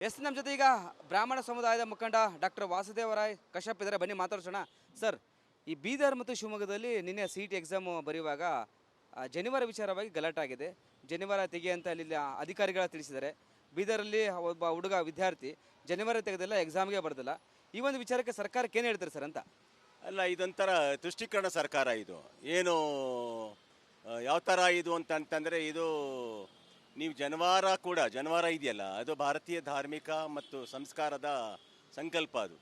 S ನಮ್ಮ ಜೊತೆ ಈಗ ಬ್ರಾಹ್ಮಣ ಸಮುದಾಯದ ಮುಖಂಡ ಡಾಕ್ಟರ್ ವಾಸುದೇವರಾಯ್ ಕಶ್ಯಪ್ ಇದ್ದಾರೆ. ಬನ್ನಿ ಮಾತಾಡ್ಸೋಣ. ಸರ್, ಈ ಬೀದರ್ ಮತ್ತು ಶಿವಮೊಗ್ಗದಲ್ಲಿ ನಿನ್ನೆ CET ಎಕ್ಸಾಮ್ ಬರೆಯುವಾಗ ಜನಿವಾರ ವಿಚಾರವಾಗಿ ಗಲಾಟೆ ಆಗಿದೆ. ಜನಿವಾರ ತೆಗೆ ಅಂತ ಅಲ್ಲಿ ಅಧಿಕಾರಿಗಳ ತಿಳಿಸಿದ್ದಾರೆ. ಬೀದರಲ್ಲಿ ಒಬ್ಬ ಹುಡುಗ ವಿದ್ಯಾರ್ಥಿ ಜನಿವಾರ ತೆಗೆದಿಲ್ಲ, ಎಕ್ಸಾಮ್ಗೆ ಬರ್ದಿಲ್ಲ. ಈ ಒಂದು ವಿಚಾರಕ್ಕೆ ಸರ್ಕಾರಕ್ಕೆ ಏನು ಹೇಳ್ತಾರೆ ಸರ್ ಅಂತ? ಅಲ್ಲ, ಇದೊಂಥರ ತುಷ್ಟೀಕರಣ ಸರ್ಕಾರ ಇದು. ಏನು ಯಾವ ಥರ ಇದು ಅಂತಂದರೆ, ಇದು ನೀವು ಜನವಾರ ಇದೆಯಲ್ಲ, ಅದು ಭಾರತೀಯ ಧಾರ್ಮಿಕ ಮತ್ತು ಸಂಸ್ಕಾರದ ಸಂಕಲ್ಪ. ಅದು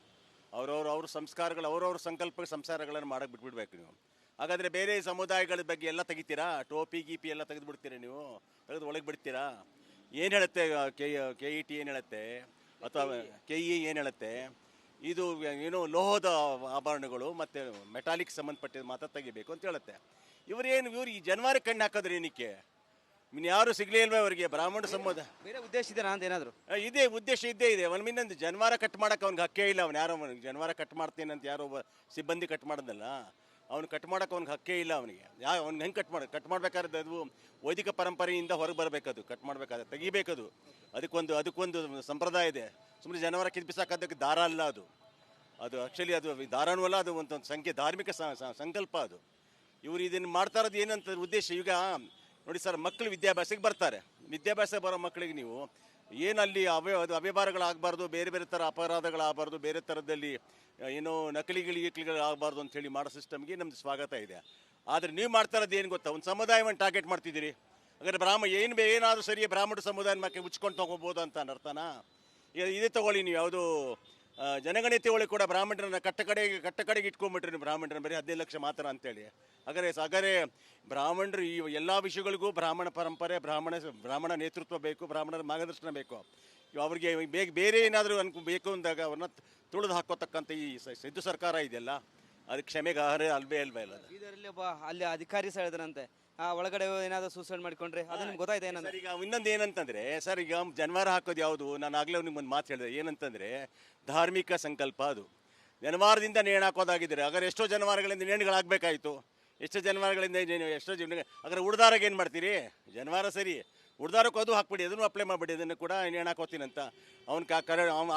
ಅವ್ರ ಸಂಸ್ಕಾರಗಳು, ಅವ್ರವ್ರ ಸಂಸ್ಕಾರಗಳನ್ನು ಮಾಡಕ್ಕೆ ಬಿಟ್ಬಿಡ್ಬೇಕು ನೀವು. ಹಾಗಾದರೆ ಬೇರೆ ಸಮುದಾಯಗಳ ಬಗ್ಗೆ ಎಲ್ಲ ತೆಗಿತೀರಾ? ಟೋಪಿ ಗೀಪಿ ಎಲ್ಲ ತೆಗೆದುಬಿಡ್ತೀರಾ ನೀವು? ತೆಗೆದು ಒಳಗೆ ಬಿಡ್ತೀರಾ? ಏನು ಹೇಳುತ್ತೆ KET ಏನು ಹೇಳುತ್ತೆ, ಅಥವಾ KE ಏನು ಹೇಳುತ್ತೆ? ಇದು ಏನು ಲೋಹದ ಆಭರಣಗಳು ಮತ್ತು ಮೆಟಾಲಿಕ್ ಸಂಬಂಧಪಟ್ಟಿದ ಮಾತ್ರ ತೆಗಿಬೇಕು ಅಂತ ಹೇಳುತ್ತೆ. ಇವ್ರು ಈ ಜನವಾರ ಕಣ್ಣು ಹಾಕೋದ್ರೆ ಏನಕ್ಕೆ? ಯಾರು ಸಿಗಲೇ ಇಲ್ವೇ ಅವರಿಗೆ? ಬ್ರಾಹ್ಮಣ ಸಮುದಾಯ ಬೇರೆ ಉದ್ದೇಶ ಇದೆನಾ ಅಂತ ಏನಾದರೂ? ಇದೇ ಉದ್ದೇಶ ಇದ್ದೇ ಇದೆ. ಇನ್ನೊಂದು ಜನವಾರ ಕಟ್ ಮಾಡೋಕೆ ಅವ್ನಿಗೆ ಹಕ್ಕೇ ಇಲ್ಲ. ಯಾರೋ ಜನವಾರ ಕಟ್ ಮಾಡ್ತೀನಿ ಅಂತ ಯಾರೋ ಒಬ್ಬ ಸಿಬ್ಬಂದಿ ಕಟ್ ಮಾಡೋದಲ್ಲ, ಅವ್ನು ಕಟ್ ಮಾಡೋಕೆ ಅವ್ನಿಗೆ ಹಕ್ಕೇ ಇಲ್ಲ. ಅವ್ನಿಗೆ ಹೆಂಗೆ ಕಟ್ ಮಾಡಬೇಕಾದ್ರೆ ಅದು ವೈದಿಕ ಪರಂಪರೆಯಿಂದ ಹೊರಗೆ ಬರಬೇಕದು. ಕಟ್ ಮಾಡಬೇಕಾದ್ರೆ ತೆಗಿಬೇಕದು. ಅದಕ್ಕೊಂದು ಸಂಪ್ರದಾಯ ಇದೆ. ಸುಮ್ಮನೆ ಜನವಾರ ಕಿತ್ಬಿಸಾಕೋದಕ್ಕೆ ದಾರ ಅಲ್ಲ ಅದು. ಆ್ಯಕ್ಚುಲಿ ಅದು ದಾರನೂ ಅಲ್ಲ, ಅದು ಒಂದು ಧಾರ್ಮಿಕ ಸಂಕಲ್ಪ ಅದು. ಇವರು ಇದನ್ನು ಮಾಡ್ತಾ ಇರೋದು ಏನಂತ ಉದ್ದೇಶ? ಈಗ ನೋಡಿ ಸರ್, ಮಕ್ಕಳು ವಿದ್ಯಾಭ್ಯಾಸಕ್ಕೆ ಬರ್ತಾರೆ. ವಿದ್ಯಾಭ್ಯಾಸ ಬರೋ ಮಕ್ಕಳಿಗೆ ನೀವು ಏನಲ್ಲಿ ಅವ್ಯವಹಾರಗಳಾಗಬಾರ್ದು, ಬೇರೆ ಬೇರೆ ಥರ ಅಪರಾಧಗಳಾಗಬಾರ್ದು, ಬೇರೆ ಥರದಲ್ಲಿ ಏನೋ ನಕಲಿಗಳು ಆಗಬಾರ್ದು ಅಂಥೇಳಿ ಮಾಡೋ ಸಿಸ್ಟಮ್ಗೆ ನಮ್ಮದು ಸ್ವಾಗತ ಇದೆ. ಆದರೆ ನೀವು ಮಾಡ್ತಾ ಇರೋದು ಏನು ಗೊತ್ತಾ? ಒಂದು ಸಮುದಾಯವನ್ನು ಟಾರ್ಗೆಟ್ ಮಾಡ್ತಿದ್ದೀರಿ. ಹಾಗಾದ್ರೆ ಏನಾದರೂ ಸರಿ ಬ್ರಾಹ್ಮಣ ಸಮುದಾಯದ ಮಕ್ಕಳು ಮುಚ್ಕೊಂಡು ತೊಗೋಬೋದು ಅಂತ ಅರ್ಥನಾ? ಇದೇ ತೊಗೊಳ್ಳಿ ನೀವು, ಯಾವುದು ಜನಗಣತಿ ಒಳಗೆ ಕೂಡ ಬ್ರಾಹ್ಮಣರನ್ನ ಕಟ್ಟಕಡೆಗೆ ಇಟ್ಕೊಂಡ್ಬಿಟ್ರಿ ನೀವು. ಬ್ರಾಹ್ಮಣರನ್ನ ಬರೀ 15 ಲಕ್ಷ ಮಾತ್ರ ಅಂತೇಳಿ. ಹಾಗಾದರೆ ಬ್ರಾಹ್ಮಣರು ಈ ಎಲ್ಲ ವಿಷಯಗಳಿಗೂ ಬ್ರಾಹ್ಮಣ ಪರಂಪರೆ, ಬ್ರಾಹ್ಮಣ ನೇತೃತ್ವ ಬೇಕು, ಬ್ರಾಹ್ಮಣರ ಮಾರ್ಗದರ್ಶನ ಬೇಕು. ಅವರಿಗೆ ಬೇರೆ ಏನಾದರೂ ಬೇಕು ಅಂದಾಗ ಅವ್ರನ್ನ ತುಳಿದು ಹಾಕೋತಕ್ಕಂಥ ಈ ಸಿದ್ದು ಸರ್ಕಾರ ಇದೆಯಲ್ಲ, ಅದಕ್ಕೆ ಕ್ಷಮೆಗೆ ಅಲ್ವೇ ಇಲ್ಲ. ಇದರಲ್ಲಿ ಒಬ್ಬ ಅಲ್ಲಿ ಅಧಿಕಾರಿ ಸಹ ಹೇಳಿದ್ರಂತೆ, ಒಳಗಡೆ ಏನಾದರೂ ಸೂಸೈಡ್ ಮಾಡಿಕೊಂಡ್ರೆ ಅದು ನಿಮ್ಗೆ ಗೊತ್ತಾಯ್ತು ಏನಂದ್ರೆ? ಈಗ ಇನ್ನೊಂದು ಏನಂತಂದರೆ ಸರ್, ಈಗ ಜನವಾರ ಹಾಕೋದು ಯಾವುದು? ನಾನು ಆಗಲೇ ಅವ್ನಿಗೆ ಒಂದು ಮಾತು ಹೇಳಿದೆ. ಏನಂತಂದರೆ ಧಾರ್ಮಿಕ ಸಂಕಲ್ಪ ಅದು. ಜನವಾರದಿಂದ ನೇಣು ಹಾಕೋದಾಗಿದ್ದರೆ ಹಾಗಾದ್ರೆ ಎಷ್ಟೋ ಜನವಾರಗಳಿಂದ ನೇಣುಗಳಾಗಬೇಕಾಯಿತು. ಎಷ್ಟೋ ಜನವಾರಗಳಿಂದ ಹಾಗಾದ್ರೆ ಉಡ್ದಾರಾಗ ಏನು ಮಾಡ್ತೀರಿ? ಜನವಾರ ಸರಿ, ಉಡ್ದಾರಕ್ಕೂ ಅದು ಹಾಕ್ಬಿಡಿ, ಅದನ್ನು ಅಪ್ಲೈ ಮಾಡಿಬಿಡಿ, ಅದನ್ನು ಕೂಡ ನೇಣು ಹಾಕೋತೀನಂತ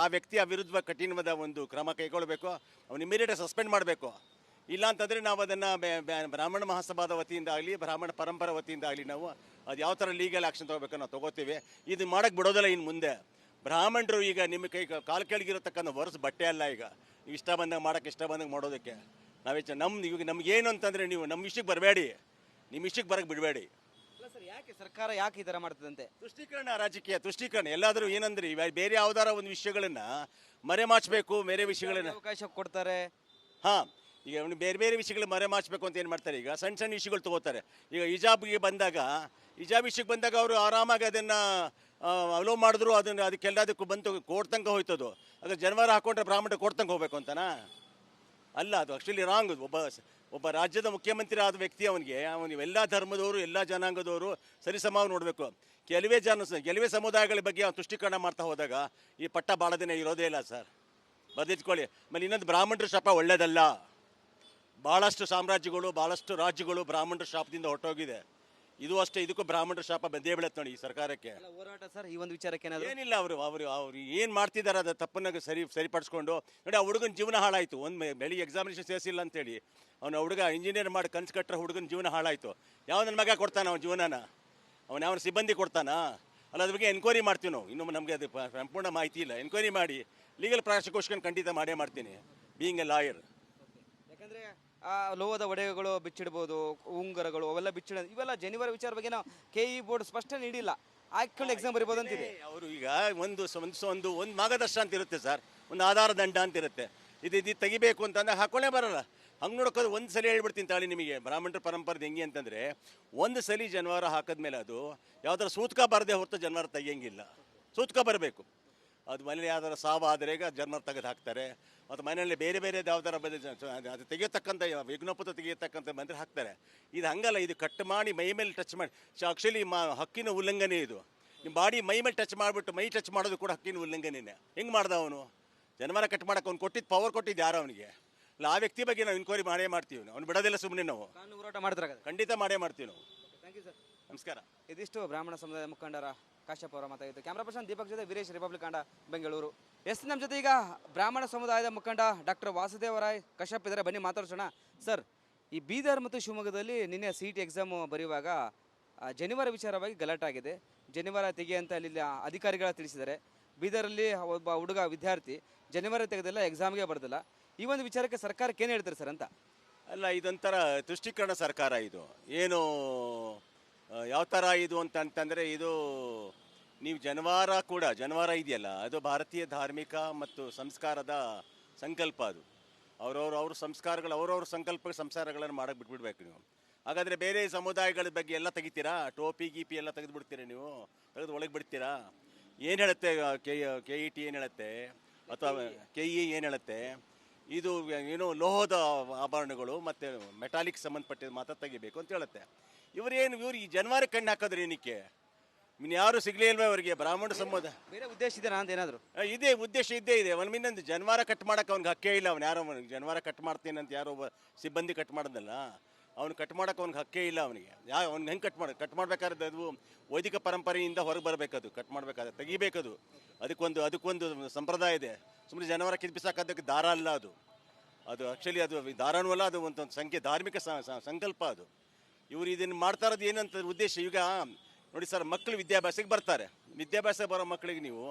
ಆ ವ್ಯಕ್ತಿಯ ವಿರುದ್ಧ ಕಠಿಣವಾದ ಒಂದು ಕ್ರಮ ಕೈಗೊಳ್ಳಬೇಕು. ಅವ್ನು ಇಮಿಡಿಯೇಟ್ ಸಸ್ಪೆಂಡ್ ಮಾಡಬೇಕು. ಇಲ್ಲ ಅಂತಂದರೆ ನಾವು ಅದನ್ನು ಬ್ರಾಹ್ಮಣ ಮಹಾಸಭಾದ ವತಿಯಿಂದ ಆಗಲಿ, ಬ್ರಾಹ್ಮಣ ಪರಂಪರೆ ವತಿಯಿಂದ ಆಗಲಿ ನಾವು ಅದು ಯಾವ ಥರ ಲೀಗಲ್ ಆ್ಯಕ್ಷನ್ ತೊಗೋಬೇಕು ನಾವು ತೊಗೋತೀವಿ. ಇದು ಮಾಡೋಕ್ಕೆ ಬಿಡೋದಿಲ್ಲ ಇನ್ನು ಮುಂದೆ. ಬ್ರಾಹ್ಮಣರು ಈಗ ನಿಮ್ಮ ಕಾಲು ಕೆಳಗಿರತಕ್ಕಂಥ ವರ್ಷ ಬಟ್ಟೆ ಅಲ್ಲ. ಈಗ ನೀವು ಇಷ್ಟ ಬಂದಾಗ ಮಾಡೋಕ್ಕೆ, ಇಷ್ಟ ಬಂದಾಗ ಮಾಡೋದಕ್ಕೆ ಇವಾಗ ನಮಗೇನು ಅಂತಂದರೆ, ನೀವು ನಮ್ಮ ವಿಷಯಕ್ಕೆ ಬರಬೇಡಿ, ನಿಮ್ಮ ವಿಷಯಕ್ಕೆ ಬರೋಕ್ಕೆ ಬಿಡಬೇಡಿ. ಅಲ್ಲ ಸರ್, ಸರ್ಕಾರ ಯಾಕೆ ಈ ಥರ ಮಾಡ್ತದಂತೆ? ತುಷ್ಟೀಕರಣ, ರಾಜಕೀಯ ತುಷ್ಟೀಕರಣ. ಎಲ್ಲಾದರೂ ಏನಂದ್ರೆ ಬೇರೆ ಯಾವ್ದಾರ ಒಂದು ವಿಷಯಗಳನ್ನು ಮರೆಮಾಚಬೇಕು, ಬೇರೆ ವಿಷಯಗಳನ್ನ ಅವಕಾಶ ಕೊಡ್ತಾರೆ. ಹಾಂ, ಈಗ ಬೇರೆ ಬೇರೆ ವಿಷಯಗಳು ಮರೆಮಾಚಬೇಕು ಅಂತ ಏನು ಮಾಡ್ತಾರೆ? ಈಗ ಸಣ್ಣ ಸಣ್ಣ ವಿಷಯಗಳು ತೊಗೋತಾರೆ. ಈಗ ಹಿಜಾಬ್ ವಿಷಯಕ್ಕೆ ಬಂದಾಗ ಅವರು ಆರಾಮಾಗಿ ಅದನ್ನು ಅಲೋ ಮಾಡಿದ್ರು. ಅದಕ್ಕೆಲ್ಲದಕ್ಕೂ ಬಂತು ಕೋರ್ಟ್ ತನಕ ಹೋಯ್ತದು. ಅದ್ರ ಜನವಾರ ಹಾಕೊಂಡ್ರೆ ಬ್ರಾಹ್ಮಣ ಕೋರ್ಟ್ ತನಕ ಹೋಗ್ಬೇಕು ಅಂತನಾ? ಅಲ್ಲ, ಅದು ಆ್ಯಕ್ಚುಲಿ ರಾಂಗ್. ಒಬ್ಬ ರಾಜ್ಯದ ಮುಖ್ಯಮಂತ್ರಿ ಆದ ವ್ಯಕ್ತಿ ಅವನಿಗೆ ಎಲ್ಲ ಧರ್ಮದವರು, ಎಲ್ಲ ಜನಾಂಗದವರು ಸರಿಸಮಾವ ನೋಡಬೇಕು. ಕೆಲವೇ ಸಮುದಾಯಗಳ ಬಗ್ಗೆ ತುಷ್ಟೀಕರಣ ಮಾಡ್ತಾ ಹೋದಾಗ ಈ ಪಟ್ಟ ಭಾಳ ದಿನ ಇರೋದೇ ಇಲ್ಲ ಸರ್. ಬರೆದಿಟ್ಕೊಳ್ಳಿ. ಆಮೇಲೆ ಇನ್ನೊಂದು, ಬ್ರಾಹ್ಮಣರ ಶಾಪ ಒಳ್ಳೇದಲ್ಲ. ಭಾಳಷ್ಟು ಸಾಮ್ರಾಜ್ಯಗಳು, ಭಾಳಷ್ಟು ರಾಜ್ಯಗಳು ಬ್ರಾಹ್ಮಣರ ಶಾಪದಿಂದ ಹೊರಟೋಗಿದೆ. ಇದು ಅಷ್ಟೇ, ಇದಕ್ಕೂ ಬ್ರಾಹ್ಮಣರ ಶಾಪ ಬಂದೇ ಬೀಳತ್ತೆ ನೋಡಿ ಈ ಸರ್ಕಾರಕ್ಕೆ. ಹೋರಾಟ ಸರ್, ಈ ಒಂದು ವಿಚಾರಕ್ಕೆ ಏನಿಲ್ಲ. ಅವರು ಏನು ಮಾಡ್ತಿದ್ದಾರೆ ಅದು ತಪ್ಪನ್ನ ಸರಿಪಡಿಸ್ಕೊಂಡು ನೋಡಿ. ಆ ಹುಡುಗನ ಜೀವನ ಹಾಳಾಯಿತು. ಬೆಳಿಗ್ಗೆ ಎಕ್ಸಾಮಿನೇಷನ್ ಸೇರಿಸಿಲ್ಲ ಅಂತೇಳಿ ಹುಡುಗ ಇಂಜಿನಿಯರ್ ಮಾಡಿ ಕನ್ಸು ಕಟ್ಟರೆ ಹುಡುಗನ ಜೀವನ ಹಾಳಾಯಿತು. ಯಾವ ನನ್ನ ಮಗ ಕೊಡ್ತಾನೆ ಅವನ ಜೀವನನ? ಯಾವ ಸಿಬ್ಬಂದಿ ಕೊಡ್ತಾನಾ? ಅಲ್ಲ, ಅದ್ರ ಬಗ್ಗೆ ಎನ್ಕ್ವೈರಿ ಮಾಡ್ತೀವಿ ನಾವು. ಇನ್ನೂ ನಮಗೆ ಅದು ಸಂಪೂರ್ಣ ಮಾಹಿತಿ ಇಲ್ಲ. ಎನ್ಕ್ವೈರಿ ಮಾಡಿ ಲೀಗಲ್ ಪ್ರಾಸಿಕ್ಯೂಷನ್ ಖಂಡಿತ ಮಾಡೇ ಮಾಡ್ತೀನಿ, ಬೀಯಿಂಗ್ ಎ ಲಾಯರ್. ಯಾಕಂದರೆ ಲೋಹದ ಒಡೆಗಳು ಬಿಚ್ಚಿಡ್ಬೋದು, ಉಂಗುರಗಳು ಅವೆಲ್ಲ ಇವೆಲ್ಲ ಜನಿವಾರ ವಿಚಾರ ಬಗ್ಗೆ ನಾವು KE ಬೋರ್ಡ್ ಸ್ಪಷ್ಟ ನೀಡಿಲ್ಲ. ಹಾಕೊಂಡು ಎಕ್ಸಾಮ್ ಬರಿಬೋದು ಅಂತಿದೆ. ಅವರು ಈಗ ಒಂದು ಮಾರ್ಗದರ್ಶನ ಅಂತ ಇರುತ್ತೆ ಸರ್, ಒಂದು ಆಧಾರ ದಂಡ ಅಂತ ಇರುತ್ತೆ. ಇದು ತೆಗಿಬೇಕು ಅಂತಂದ್ರೆ ಹಾಕೊಳ್ಳೇ ಬರಲ್ಲ. ಹಂಗೆ ನೋಡೋಕೆ ಒಂದು ಸಲ ಹೇಳ್ಬಿಡ್ತೀನಿ ತಾಳಿ ನಿಮಗೆ. ಬ್ರಾಹ್ಮಣರ ಪರಂಪರೆ ಹೆಂಗೆ ಅಂತಂದರೆ, ಒಂದು ಸಲ ಜನವಾರ ಹಾಕಿದ್ಮೇಲೆ ಅದು ಯಾವ್ದಾರ ಸೂತ್ಕ ಬರದೆ ಹೊರತು ಜನವಾರ ತೆಗಿಯಂಗಿಲ್ಲ. ಸೂತ್ಕ ಬರಬೇಕು. ಅದು ಮನೇಲಿ ಯಾವ್ದಾರ ಸಾವು ಆದರೆ ಜನವಾರ ತೆಗೆದು ಹಾಕ್ತಾರೆ. ಮತ್ತು ಮನೆಯಲ್ಲಿ ಬೇರೆ ಯಾವ್ದಾರ ಅದು ತೆಗಿಯತಕ್ಕಂಥ ವಿಘ್ನೋಪತ ತೆಗಿಯತಕ್ಕಂಥ ಬಂದರೆ ಹಾಕ್ತಾರೆ. ಇದು ಹಂಗಲ್ಲ. ಇದು ಕಟ್ ಮಾಡಿ ಮೈ ಮೇಲೆ ಟಚ್ ಮಾಡಿ, ಆ್ಯಕ್ಚುಲಿ ಹಕ್ಕಿನ ಉಲ್ಲಂಘನೆ ಇದು. ನಿಮ್ಮ ಬಾಡಿ ಮೈ ಮೇಲೆ ಟಚ್ ಮಾಡಿಬಿಟ್ಟು ಮೈ ಟಚ್ ಮಾಡೋದು ಕೂಡ ಹಕ್ಕಿನ ಉಲ್ಲಂಘನೆಯೇ. ಹೆಂಗೆ ಮಾಡ್ದ ಅವನು? ಜನವಾರ ಕಟ್ ಮಾಡೋಕೆ ಅವ್ನು ಪವರ್ ಕೊಟ್ಟಿದ್ದು ಯಾರು ಅವನಿಗೆ? ಇಲ್ಲ, ಆ ವ್ಯಕ್ತಿ ಬಗ್ಗೆ ನಾವು ಎನ್ಕ್ವೈರಿ ಮಾಡೇ ಮಾಡ್ತೀವಿ. ಅವ್ನು ಬಿಡೋದಿಲ್ಲ ಸುಮ್ಮನೆ. ನಾವು ಹೋರಾಟ ಮಾಡ್ತಾರೆ, ಖಂಡಿತ ಮಾಡೇ ಮಾಡ್ತೀವಿ ನಾವು. Thank you sir. ನಮಸ್ಕಾರ. ಇದಿಷ್ಟು ಬ್ರಾಹ್ಮಣ ಸಮುದಾಯದ ಮುಖಂಡರ ಕಾಶ್ಯಪ್ ಅವರ ಮಾತಾಗಿತ್ತು. ಕ್ಯಾಮ್ರಾ ಪರ್ಸನ್ ದೀಪಕ್ ಜೊತೆ ವೀರೇಶ್, ರಿಪಬ್ಲಿಕ್ ಕನ್ನಡ, ಬೆಂಗಳೂರು. ನಮ್ಮ ಜೊತೆ ಈಗ ಬ್ರಾಹ್ಮಣ ಸಮುದಾಯದ ಮುಖಂಡ ಡಾಕ್ಟರ್ ವಾಸುದೇವರಾಯ್ ಕಶ್ಯಪ್ ಇದ್ದಾರೆ, ಬನ್ನಿ ಮಾತಾಡ್ಸೋಣ. ಸರ್, ಈ ಬೀದರ್ ಮತ್ತು ಶಿವಮೊಗ್ಗದಲ್ಲಿ ನಿನ್ನೆ CET ಎಕ್ಸಾಮ್ ಬರೆಯುವಾಗ ಜನಿವಾರ ವಿಚಾರವಾಗಿ ಗಲಾಟೆ ಆಗಿದೆ. ಜನಿವಾರ ತೆಗೆ ಅಂತ ಅಲ್ಲಿ ಅಧಿಕಾರಿಗಳ ತಿಳಿಸಿದ್ದಾರೆ. ಬೀದರಲ್ಲಿ ಒಬ್ಬ ಹುಡುಗ ವಿದ್ಯಾರ್ಥಿ ಜನಿವಾರ ತೆಗೆದಿಲ್ಲ, ಎಕ್ಸಾಮ್ಗೆ ಬರ್ದಿಲ್ಲ. ಈ ಒಂದು ವಿಚಾರಕ್ಕೆ ಸರ್ಕಾರಕ್ಕೆ ಏನು ಹೇಳ್ತಾರೆ ಸರ್ ಅಂತ? ಅಲ್ಲ, ಇದೊಂಥರ ತುಷ್ಟೀಕರಣ ಸರ್ಕಾರ ಇದು. ಏನು ಯಾವ ಥರ ಇದು ಅಂತಂದರೆ, ಇದು ನೀವು ಜನವಾರ ಇದೆಯಲ್ಲ, ಅದು ಭಾರತೀಯ ಧಾರ್ಮಿಕ ಮತ್ತು ಸಂಸ್ಕಾರದ ಸಂಕಲ್ಪ. ಅದು ಅವ್ರ ಸಂಸ್ಕಾರಗಳು, ಅವ್ರವ್ರ ಸಂಸ್ಕಾರಗಳನ್ನು ಮಾಡಕ್ಕೆ ಬಿಟ್ಬಿಡ್ಬೇಕು ನೀವು. ಹಾಗಾದರೆ ಬೇರೆ ಸಮುದಾಯಗಳ ಬಗ್ಗೆ ಎಲ್ಲ ತೆಗಿತೀರಾ? ಟೋಪಿ ಗೀಪಿ ಎಲ್ಲ ತೆಗೆದುಬಿಡ್ತೀರಾ ನೀವು? ತೆಗೆದು ಒಳಗೆ ಬಿಡ್ತೀರಾ? ಏನು ಹೇಳುತ್ತೆ KET ಏನು ಹೇಳುತ್ತೆ, ಅಥವಾ KE ಏನು ಹೇಳುತ್ತೆ? ಇದು ಏನು ಲೋಹದ ಆಭರಣಗಳು ಮತ್ತು ಮೆಟಾಲಿಕ್ ಸಂಬಂಧಪಟ್ಟಿದ್ದು ಮಾತ್ರ ತೆಗಿಬೇಕು ಅಂತ ಹೇಳುತ್ತೆ. ಇವ್ರು ಈ ಜನವಾರ ಕಣ್ಣು ಹಾಕೋದ್ರೆ ಏನಕ್ಕೆ? ಯಾರು ಸಿಗಲೇ ಇಲ್ವೇ ಅವರಿಗೆ? ಬ್ರಾಹ್ಮಣ ಸಮುದಾಯ ಬೇರೆ ಉದ್ದೇಶ ಇದೆ ಅಂತ ಏನಾದರೂ ಇದೇ ಉದ್ದೇಶ ಇದ್ದೇ ಇದೆ. ಇನ್ನೊಂದು ಜನವಾರ ಕಟ್ ಮಾಡೋಕೆ ಅವ್ನಿಗೆ ಹಕ್ಕೇ ಇಲ್ಲ. ಯಾರೋ ಜನವಾರ ಕಟ್ ಮಾಡ್ತೀನಿ ಅಂತ ಯಾರೋ ಒಬ್ಬ ಸಿಬ್ಬಂದಿ ಕಟ್ ಮಾಡೋದಲ್ಲ, ಅವ್ನು ಕಟ್ ಮಾಡೋಕೆ ಅವ್ನಿಗೆ ಹಕ್ಕೇ ಇಲ್ಲ. ಅವ್ನಿಗೆ ಹೆಂಗೆ ಕಟ್ ಮಾಡಬೇಕಾದ್ರೆ ಅದು ವೈದಿಕ ಪರಂಪರೆಯಿಂದ ಹೊರಗೆ ಬರಬೇಕದು. ಕಟ್ ಮಾಡಬೇಕಾದ್ರೆ ತೆಗಿಬೇಕದು. ಅದಕ್ಕೊಂದು ಸಂಪ್ರದಾಯ ಇದೆ. ಸುಮ್ಮನೆ ಜನವಾರ ಕಿತ್ಬಿಸಾಕೋದಕ್ಕೆ ದಾರ ಅಲ್ಲ ಅದು. ಆ್ಯಕ್ಚುಲಿ ಅದು ದಾರನೂ ಅಲ್ಲ, ಅದು ಒಂದು ಧಾರ್ಮಿಕ ಸಂಕಲ್ಪ ಅದು. ಇವರು ಇದನ್ನು ಮಾಡ್ತಾ ಇರೋದು ಏನಂತ ಉದ್ದೇಶ? ಈಗ ನೋಡಿ ಸರ್, ಮಕ್ಕಳು ವಿದ್ಯಾಭ್ಯಾಸಕ್ಕೆ ಬರ್ತಾರೆ. ವಿದ್ಯಾಭ್ಯಾಸ ಬರೋ ಮಕ್ಕಳಿಗೆ ನೀವು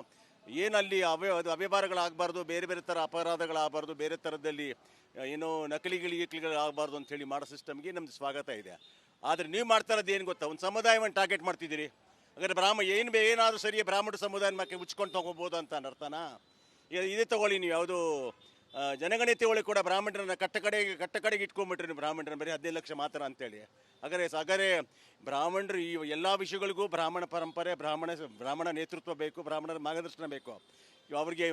ಏನಲ್ಲಿ ಅವ್ಯವಹಾರಗಳಾಗಬಾರ್ದು, ಬೇರೆ ಬೇರೆ ಥರ ಅಪರಾಧಗಳಾಗಬಾರ್ದು, ಬೇರೆ ಥರದಲ್ಲಿ ಏನೋ ನಕಲಿಗಳು ಆಗಬಾರ್ದು ಅಂಥೇಳಿ ಮಾಡೋ ಸಿಸ್ಟಮ್ಗೆ ನಮ್ಮದು ಸ್ವಾಗತ ಇದೆ. ಆದರೆ ನೀವು ಮಾಡ್ತಾ ಇರೋದು ಏನು ಗೊತ್ತಾ? ಒಂದು ಸಮುದಾಯವನ್ನು ಟಾರ್ಗೆಟ್ ಮಾಡ್ತಿದ್ದೀರಿ. ಹಾಗಾದ್ರೆ ಏನಾದರೂ ಸರಿ ಬ್ರಾಹ್ಮಣ ಸಮುದಾಯದ ಮಕ್ಕಳು ಉಚ್ಕೊಂಡು ತೊಗೋಬೋದು ಅಂತ ಅರ್ಥನಾ? ಇದೇ ತೊಗೊಳ್ಳಿ ನೀವು, ಯಾವುದು ಜನಗಣತಿ ಒಳಗೆ ಕೂಡ ಬ್ರಾಹ್ಮಣರನ್ನ ಕಟ್ಟಕಡೆಗೆ ಇಟ್ಕೊಂಡ್ಬಿಟ್ರಿ ನೀವು. ಬ್ರಾಹ್ಮಣರನ್ನ ಬರೀ 15 ಲಕ್ಷ ಮಾತ್ರ ಅಂತೇಳಿ. ಹಾಗಾದರೆ ಬ್ರಾಹ್ಮಣರು ಈ ಎಲ್ಲ ವಿಷಯಗಳಿಗೂ ಬ್ರಾಹ್ಮಣ ಪರಂಪರೆ, ಬ್ರಾಹ್ಮಣ ನೇತೃತ್ವ ಬೇಕು, ಬ್ರಾಹ್ಮಣರ ಮಾರ್ಗದರ್ಶನ ಬೇಕು. ಅವ್ರಿಗೆ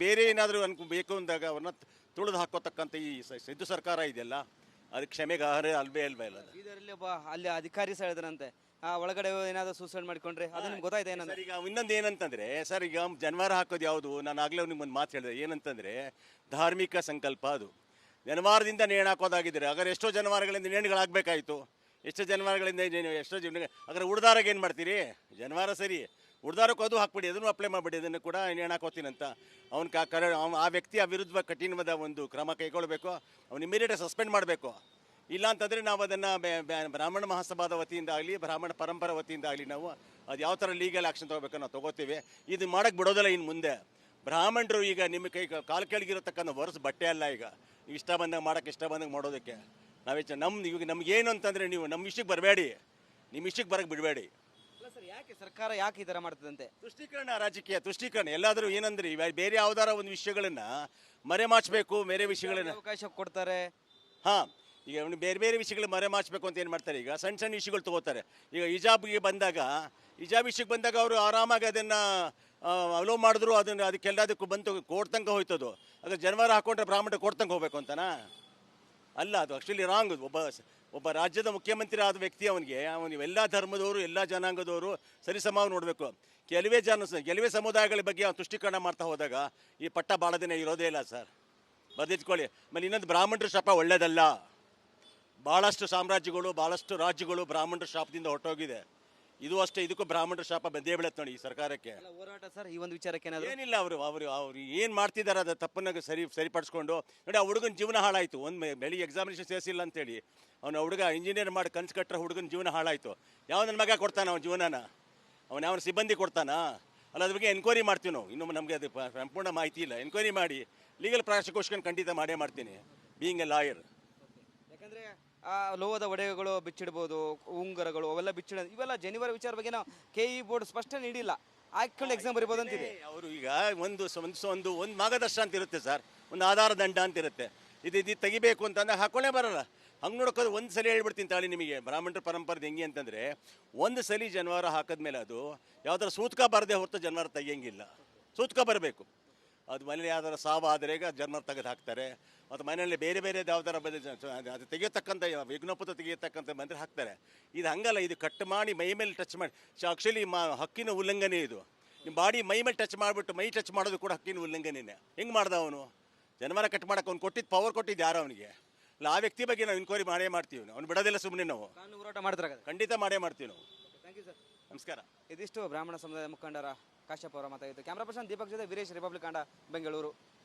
ಬೇರೆ ಏನಾದರೂ ಬೇಕು ಅಂದಾಗ ಅವ್ರನ್ನ ತುಳಿದು ಹಾಕೋತಕ್ಕಂಥ ಈ ಸಿದ್ದು ಸರ್ಕಾರ ಇದೆಯಲ್ಲ, ಅದಕ್ಕೆ ಕ್ಷಮೆಗೆ ಅಲ್ವೇ ಇಲ್ಲ. ಇದರಲ್ಲಿ ಒಬ್ಬ ಅಲ್ಲಿ ಅಧಿಕಾರಿ ಹೇಳಿದ್ರಂತೆ, ಒಳಗಡೆ ಏನಾದರೂ ಸೂಸೈಡ್ ಮಾಡಿಕೊಂಡ್ರೆ ಅದು ನಿಮ್ಗೆ ಗೊತ್ತಾಯ್ತು ಏನಂತ? ಈಗ ಇನ್ನೊಂದು ಏನಂತಂದರೆ ಸರ್, ಈಗ ಜನವಾರ ಹಾಕೋದು ಯಾವುದು? ನಾನು ಆಗಲೇ ನಿಮ್ಮೊಂದು ಮಾತು ಹೇಳಿದೆ. ಏನಂತಂದರೆ ಧಾರ್ಮಿಕ ಸಂಕಲ್ಪ ಅದು. ಜನವಾರದಿಂದ ನೇಣು ಹಾಕೋದಾಗಿದ್ದರೆ ಹಾಗಾದ್ರೆ ಎಷ್ಟೋ ಜನವಾರಗಳಿಂದ ನೇಣುಗಳಾಗಬೇಕಾಯಿತು. ಎಷ್ಟೋ ಜನವಾರಗಳಿಂದ ಹಾಗಾದ್ರೆ ಉಡ್ದಾರಾಗ ಏನು ಮಾಡ್ತೀರಿ? ಜನವಾರ ಸರಿ, ಉಡ್ದಾರಕ್ಕೂ ಅದು ಹಾಕ್ಬಿಡಿ, ಅದನ್ನು ಅಪ್ಲೈ ಮಾಡಿಬಿಡಿ, ಅದನ್ನು ಕೂಡ ನೇಣು ಹಾಕೋತೀನಂತ ಆ ವ್ಯಕ್ತಿಯ ವಿರುದ್ಧ ಕಠಿಣವಾದ ಒಂದು ಕ್ರಮ ಕೈಗೊಳ್ಳಬೇಕು. ಅವ್ನು ಇಮಿಡಿಯೇಟಾಗಿ ಸಸ್ಪೆಂಡ್ ಮಾಡಬೇಕು. ಇಲ್ಲ ಅಂತಂದರೆ ನಾವು ಅದನ್ನು ಬ್ರಾಹ್ಮಣ ಮಹಾಸಭಾದ ವತಿಯಿಂದ ಆಗಲಿ, ಬ್ರಾಹ್ಮಣ ಪರಂಪರೆ ವತಿಯಿಂದ ಆಗಲಿ ನಾವು ಅದು ಯಾವ ಥರ ಲೀಗಲ್ ಆ್ಯಕ್ಷನ್ ತೊಗೋಬೇಕು ನಾವು ತೊಗೋತೀವಿ. ಇದು ಮಾಡೋಕ್ಕೆ ಬಿಡೋದಿಲ್ಲ ಇನ್ನು ಮುಂದೆ. ಬ್ರಾಹ್ಮಣರು ಈಗ ನಿಮ್ಮ ಕಾಲು ಕೆಳಗಿರತಕ್ಕಂಥ ವರ್ಷ ಬಟ್ಟೆ ಅಲ್ಲ. ಈಗ ಇಷ್ಟ ಬಂದಾಗ ಮಾಡೋಕ್ಕೆ, ಇಷ್ಟ ಬಂದಾಗ ಮಾಡೋದಕ್ಕೆ ಇವಾಗ ನಮಗೇನು ಅಂತಂದರೆ, ನೀವು ನಮ್ಮ ವಿಷಯಕ್ಕೆ ಬರಬೇಡಿ, ನಿಮ್ಮ ವಿಷಯಕ್ಕೆ ಬರೋಕ್ಕೆ ಬಿಡಬೇಡಿ. ಅಲ್ಲ ಸರ್, ಯಾಕೆ ಸರ್ಕಾರ ಯಾಕೆ ಈ ಥರ ಮಾಡ್ತದಂತೆ? ತುಷ್ಟೀಕರಣ, ರಾಜಕೀಯ ತುಷ್ಟೀಕರಣ. ಎಲ್ಲಾದರೂ ಏನಂದ್ರೆ ಬೇರೆ ಯಾವ್ದಾರ ಒಂದು ವಿಷಯಗಳನ್ನು ಮರೆಮಾಚಬೇಕು, ಬೇರೆ ವಿಷಯಗಳನ್ನ ಅವಕಾಶ ಕೊಡ್ತಾರೆ. ಹಾಂ, ಈಗ ಬೇರೆ ಬೇರೆ ವಿಷಯಗಳು ಮರೆಮಾಚಬೇಕು ಅಂತ ಏನು ಮಾಡ್ತಾರೆ? ಈಗ ಸಣ್ಣ ಸಣ್ಣ ವಿಷಯಗಳು ತೊಗೋತಾರೆ. ಈಗ ಹಿಜಾಬ್ ವಿಷಯಕ್ಕೆ ಬಂದಾಗ ಅವರು ಆರಾಮಾಗಿ ಅದನ್ನು ಅಲೋ ಮಾಡಿದ್ರು. ಅದಕ್ಕೆಲ್ಲದಕ್ಕೂ ಬಂತು ಕೋರ್ಟ್ ತನಕ ಹೋಯ್ತದು. ಅದ್ರ ಜನವಾರ ಹಾಕೊಂಡ್ರೆ ಬ್ರಾಹ್ಮಣ ಕೋರ್ಟ್ ತನಕ ಹೋಗ್ಬೇಕು ಅಂತನಾ? ಅಲ್ಲ, ಅದು ಆ್ಯಕ್ಚುಲಿ ರಾಂಗ್. ಒಬ್ಬ ರಾಜ್ಯದ ಮುಖ್ಯಮಂತ್ರಿ ಆದ ವ್ಯಕ್ತಿ ಅವನಿಗೆ ಎಲ್ಲ ಧರ್ಮದವರು, ಎಲ್ಲ ಜನಾಂಗದವರು ಸರಿಸಮವಾಗಿ ನೋಡಬೇಕು. ಕೆಲವೇ ಸಮುದಾಯಗಳ ಬಗ್ಗೆ ಅವ್ನು ತುಷ್ಟೀಕರಣ ಮಾಡ್ತಾ ಹೋದಾಗ ಈ ಪಟ್ಟ ಭಾಳ ದಿನ ಇರೋದೇ ಇಲ್ಲ ಸರ್. ಬರೆದಿಟ್ಕೊಳ್ಳಿ. ಆಮೇಲೆ ಇನ್ನೊಂದು, ಬ್ರಾಹ್ಮಣರ ಶಾಪ ಒಳ್ಳೇದಲ್ಲ. ಭಾಳಷ್ಟು ಸಾಮ್ರಾಜ್ಯಗಳು, ಭಾಳಷ್ಟು ರಾಜ್ಯಗಳು ಬ್ರಾಹ್ಮಣರ ಶಾಪದಿಂದ ಹೊರಟೋಗಿದೆ. ಇದು ಅಷ್ಟೇ, ಇದಕ್ಕೂ ಬ್ರಾಹ್ಮಣರ ಶಾಪ ಬಂದೇ ಬೀಳತ್ತೆ ನೋಡಿ ಈ ಸರ್ಕಾರಕ್ಕೆ. ಹೋರಾಟ ಸರ್, ಈ ಒಂದು ವಿಚಾರಕ್ಕೆ ಏನಿಲ್ಲ. ಅವರು ಏನು ಮಾಡ್ತಿದ್ದಾರೆ ಅದು ತಪ್ಪನ್ನ ಸರಿಪಡಿಸ್ಕೊಂಡು ನೋಡಿ. ಆ ಹುಡುಗನ ಜೀವನ ಹಾಳಾಯಿತು. ಬೆಳಿಗ್ಗೆ ಎಕ್ಸಾಮಿನೇಷನ್ ಸೇರಿಸಿಲ್ಲ ಅಂತೇಳಿ ಹುಡುಗ ಇಂಜಿನಿಯರ್ ಮಾಡಿ ಕನ್ಸು ಕಟ್ಟರೆ ಹುಡುಗನ ಜೀವನ ಹಾಳಾಯಿತು. ಯಾವ ನನ್ನ ಮಗ ಕೊಡ್ತಾನೆ ಅವನ ಜೀವನನ? ಅವನ ಸಿಬ್ಬಂದಿ ಕೊಡ್ತಾನಾ? ಅಲ್ಲ, ಅದ್ರ ಬಗ್ಗೆ ಎನ್ಕ್ವೈರಿ ಮಾಡ್ತೀವಿ ನಾವು. ಇನ್ನೊಮ್ಮೆ ನಮಗೆ ಅದು ಸಂಪೂರ್ಣ ಮಾಹಿತಿ ಇಲ್ಲ. ಎನ್ಕ್ವೈರಿ ಮಾಡಿ ಲೀಗಲ್ ಪ್ರಾಸಿಕ್ಯೂಷನ್ ಖಂಡಿತ ಮಾಡೇ ಮಾಡ್ತೀನಿ, ಬೀಯಿಂಗ್ ಎ ಲಾಯರ್. ಯಾಕಂದರೆ ಲೋಹದ ಒಡೆಗಳು ಬಿಚ್ಚಿಡ್ಬೋದು, ಉಂಗುರಗಳು ಅವೆಲ್ಲ ಇವೆಲ್ಲ ಜನಿವಾರ ವಿಚಾರ ಬಗ್ಗೆ ನಾವು KE ಬೋರ್ಡ್ ಸ್ಪಷ್ಟ ನೀಡಿಲ್ಲ. ಹಾಕೊಂಡು ಎಕ್ಸಾಮ್ ಬರಿಬೋದು ಅಂತಿದೆ. ಅವರು ಈಗ ಒಂದು ಮಾರ್ಗದರ್ಶನ ಅಂತ ಇರುತ್ತೆ ಸರ್, ಒಂದು ಆಧಾರ ದಂಡ ಅಂತ ಇರುತ್ತೆ. ಇದು ತೆಗಿಬೇಕು ಅಂತಂದ್ರೆ ಹಾಕೊಳ್ಳೇ ಬರಲ್ಲ. ಹಂಗೆ ನೋಡೋಕೋದು ಒಂದು ಸಲ ಹೇಳ್ಬಿಡ್ತೀನಿ ತಾಳಿ ನಿಮಗೆ. ಬ್ರಾಹ್ಮಣರ ಪರಂಪರೆ ಹೆಂಗೆ ಅಂತಂದರೆ, ಒಂದು ಸಲ ಜನವಾರ ಹಾಕಿದ್ಮೇಲೆ ಅದು ಯಾವ್ದಾರು ಸೂತ್ಕ ಬರದೆ ಹೊರತು ಜನವಾರ ತೆಗಿಯಂಗಿಲ್ಲ. ಸೂತ್ಕ ಬರಬೇಕು. ಅದು ಮನೇಲಿ ಯಾವ್ದಾರ ಸಾವಾದರೆ ಜನವಾರ ತೆಗೆದು ಹಾಕ್ತಾರೆ. ಮತ್ತು ಮನೆಯಲ್ಲಿ ಬೇರೆ ಬೇರೆ ಯಾವ್ದಾರ ಅದು ತೆಗೆಯತಕ್ಕಂಥ ವಿಘ್ನೋಪತ ತೆಗೆಯತಕ್ಕಂಥ ಮಂತ್ರ ಹಾಕ್ತಾರೆ. ಇದು ಹಂಗಲ್ಲ. ಇದು ಕಟ್ ಮಾಡಿ ಮೈ ಮೇಲೆ ಟಚ್ ಮಾಡಿ, ಆ್ಯಕ್ಚುಲಿ ಹಕ್ಕಿನ ಉಲ್ಲಂಘನೆ ಇದು. ನಿಮ್ಮ ಬಾಡಿ ಮೈ ಮೇಲೆ ಟಚ್ ಮಾಡಿಬಿಟ್ಟು ಮೈ ಟಚ್ ಮಾಡೋದು ಕೂಡ ಹಕ್ಕಿನ ಉಲ್ಲಂಘನೆನೇ. ಹೆಂಗೆ ಮಾಡ್ದ ಅವನು? ಜನವಾರ ಕಟ್ ಮಾಡೋಕೆ ಅವ್ನು ಕೊಟ್ಟಿದ್ದು ಪವರ್ ಕೊಟ್ಟಿದ್ದು ಯಾರು ಅವನಿಗೆ? ಇಲ್ಲ, ಆ ವ್ಯಕ್ತಿ ಬಗ್ಗೆ ನಾವು ಇನ್ಕ್ವೈರಿ ಮಾಡೇ ಮಾಡ್ತೀವಿ. ಅವ್ನು ಬಿಡೋದಿಲ್ಲ ಸುಮ್ಮನೆ ನಾವು. ಹೋರಾಟ ಮಾಡ್ತಾರೆ, ಖಂಡಿತ ಮಾಡೇ ಮಾಡ್ತೀವಿ ನಾವು. Thank you sir. ನಮಸ್ಕಾರ. ಇದಿಷ್ಟು ಬ್ರಾಹ್ಮಣ ಸಮುದಾಯದ ಮುಖಂಡರ ಕಾಶ್ಯಪ್ ಅವರ ಮಾತಾಗಿತ್ತು. ಕ್ಯಾಮ್ರಾ ಪರ್ಸನ್ ದೀಪಕ್ ಜೊತೆ ವೀರೇಶ್, ರಿಪಬ್ಲಿಕ್ ಕನ್ನಡ, ಬೆಂಗಳೂರು.